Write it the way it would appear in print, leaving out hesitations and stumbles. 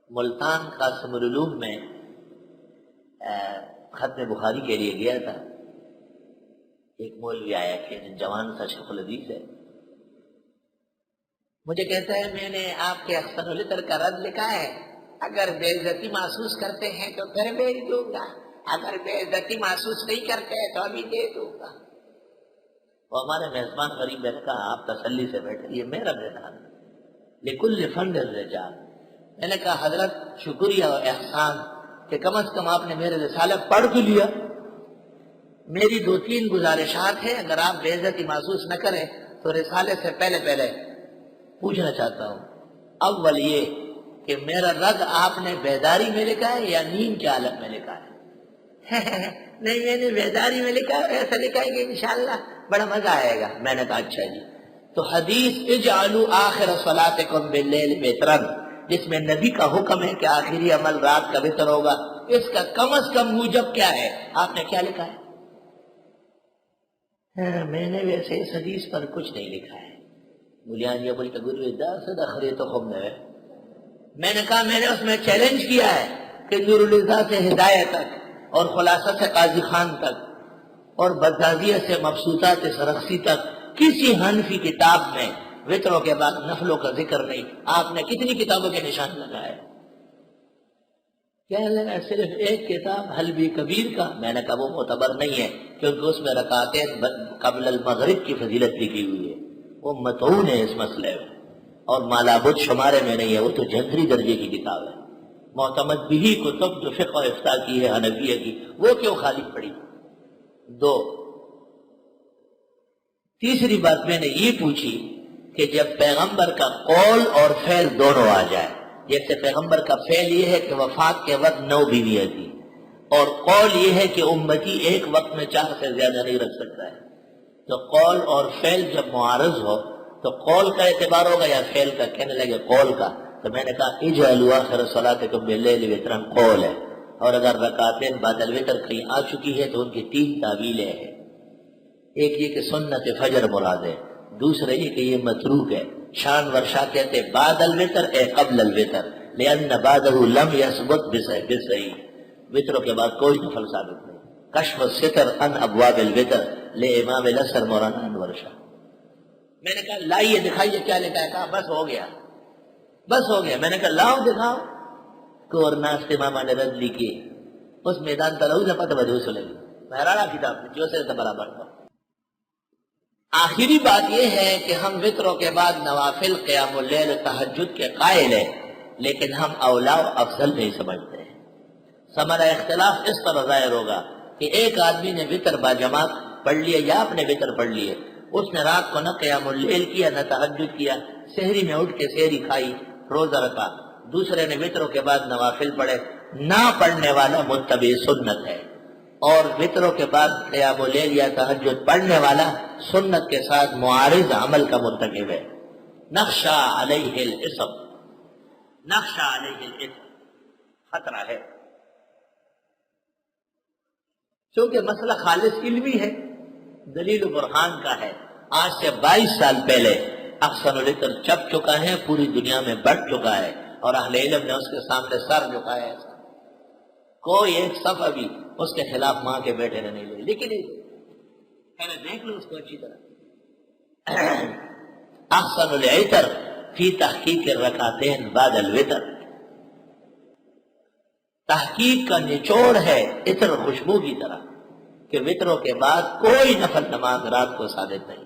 ملتان قاسم العلوم میں ختم بخاری کے لیے گیا تھا. ایک مولوی آیا کہ جوان سا شیخ الحدیث ہے. مجھے کہتا ہے میں نے آپ کے احسن العطر کا رد لکھا ہے, اگر بے عزتی محسوس کرتے ہیں تو پھر بھیج دوں گا, اگر بے عزتی محسوس نہیں کرتے تو ابھی دے دوں گا. وہ ہمارے میزبان غریب نے کہا آپ تسلی سے بیٹھے, یہ میرا بیٹا لکل فن الرجال. میں نے کہا حضرت شکریہ و احسان کہ کم از کم آپ نے میرے رسالہ پڑھ تو لیا. میری 2-3 گزارشات ہیں, اگر آپ بے عزتی محسوس نہ کریں تو رسالے سے پہلے پوچھنا چاہتا ہوں. اول یہ کہ میرا رد آپ نے بیداری میں لکھا ہے یا نیند کے عالم میں لکھا ہے؟ نہیں, میں نے بیداری میں لکھا ہے, ایسا لکھا ہے کہ انشاءاللہ بڑا مزہ آئے گا. میں نے کہا اچھا جی. تو حدیث اجعلوا آخر صلاتکم باللیل وترا, جس میں نبی کا حکم ہے کہ آخری عمل رات کا وتر ہوگا, اس کا کم از کم موجب کیا ہے؟ آپ نے کیا لکھا ہے؟ میں نے ویسے اس حدیث پر کچھ نہیں لکھا ہے. بولیان یہ بولتا گروہ دا خری تو خم نے. میں نے کہا میں نے اس میں چیلنج کیا ہے کہ نور الہدا سے ہدایت تک اور خلاصہ سے قاضی خان تک اور بزازیہ سے مبسوطات سرخسی تک کسی حنفی کتاب میں وطروں کے بعد نفلوں کا ذکر نہیں. آپ نے کتنی کتابوں کے نشان لگائے؟ کیا لگا صرف ایک کتاب حلبی کبیر کا. میں نے کہا وہ معتبر نہیں ہے کیونکہ اس میں رکعتین قبل المغرب کی فضیلت لکھی ہوئی ہے, وہ مطعون ہے اس مسئلے میں, اور مالابد شمارے میں نہیں ہے, وہ تو جنتری درجے کی کتاب ہے. معتمد بھی کتب جو فقہ و افتاء کی ہے حنفیہ کی, وہ کیوں خالی پڑی؟ 2. تیسری بات میں نے یہ پوچھی کہ جب پیغمبر کا قول اور فعل دونوں آ جائے, جیسے پیغمبر کا فعل یہ ہے کہ وفات کے وقت 9 بیویاں تھی, اور قول یہ ہے کہ امتی ایک وقت میں 4 سے زیادہ نہیں رکھ سکتا ہے, تو قول اور فعل جب معارض ہو تو قول کا اعتبار ہوگا یا فعل کا؟ کہنے لگے قول کا. تو میں نے کہا اجعلوا آخر صلاتکم باللیل وترا قول ہے, اور اگر رکعتین بعد الوتر کہیں آ چکی ہے تو ان کی 3 تعویلیں ہیں. ایک یہ کہ سنت فجر مراد ہے, دوسرا یہ کہ یہ متروک ہے. شان ورشا کہتے بعد الوتر اے قبل الوتر, لأن بعدہ لم یثبت بصحیح. وتروں کے بعد کوئی نفل ثابت نہیں. کشف الستر عن ابواب الوتر لامام الاسر مولانا انور شاہ. میں نے کہا لائیے دکھائیے کیا لکھا ہے. کہا بس ہو گیا, بس ہو گیا. میں نے کہا لاؤ دکھاؤ. کور ناستے ماما نے رد لکھی, اس میدان تلو سے پتہ بدو سے لگی مہرانا کتاب جو سے برابر تھا. آخری بات یہ ہے کہ ہم وطروں کے بعد نوافل قیام اللیل تہجد کے قائل ہیں, لیکن ہم اولا و افضل نہیں سمجھتے ہیں. ہمارا اختلاف اس طرح ظاہر ہوگا کہ ایک آدمی نے وطر با جماعت پڑھ لیا یا اپنے وطر پڑھ لیے, اس نے رات کو نہ قیام اللیل کیا نہ تہجد کیا, سحری میں اٹھ کے سحری کھائی, روزہ رکھا. دوسرے نے وطروں کے بعد نوافل پڑھے. نہ پڑھنے والا متبع سنت ہے, اور وطروں کے بعد قیام اللیل یا تہجد پڑھنے والا سنت کے ساتھ معارض عمل کا مرتکب ہے. نخشى علیہ الاسم, نخشى علیہ الاسم, خطرہ ہے. چونکہ مسئلہ خالص علمی ہے, دلیل و برہان کا ہے. آج سے 22 سال پہلے احسن العطر چھپ چکا ہے, پوری دنیا میں بڑھ چکا ہے, اور اہل علم نے اس کے سامنے سر جھکایا ہے. کوئی ایک صفحہ بھی اس کے خلاف ماں کے بیٹے نے نہیں لے, لیکن پہلے دیکھ لو اس کو اچھی طرح. احسن العطر فی تحقیق الرکعتین بعد الوتر, تحقیق کا نچوڑ ہے عطر خوشبو کی طرح کہ وطروں کے بعد کوئی نفل نماز رات کو ثابت نہیں.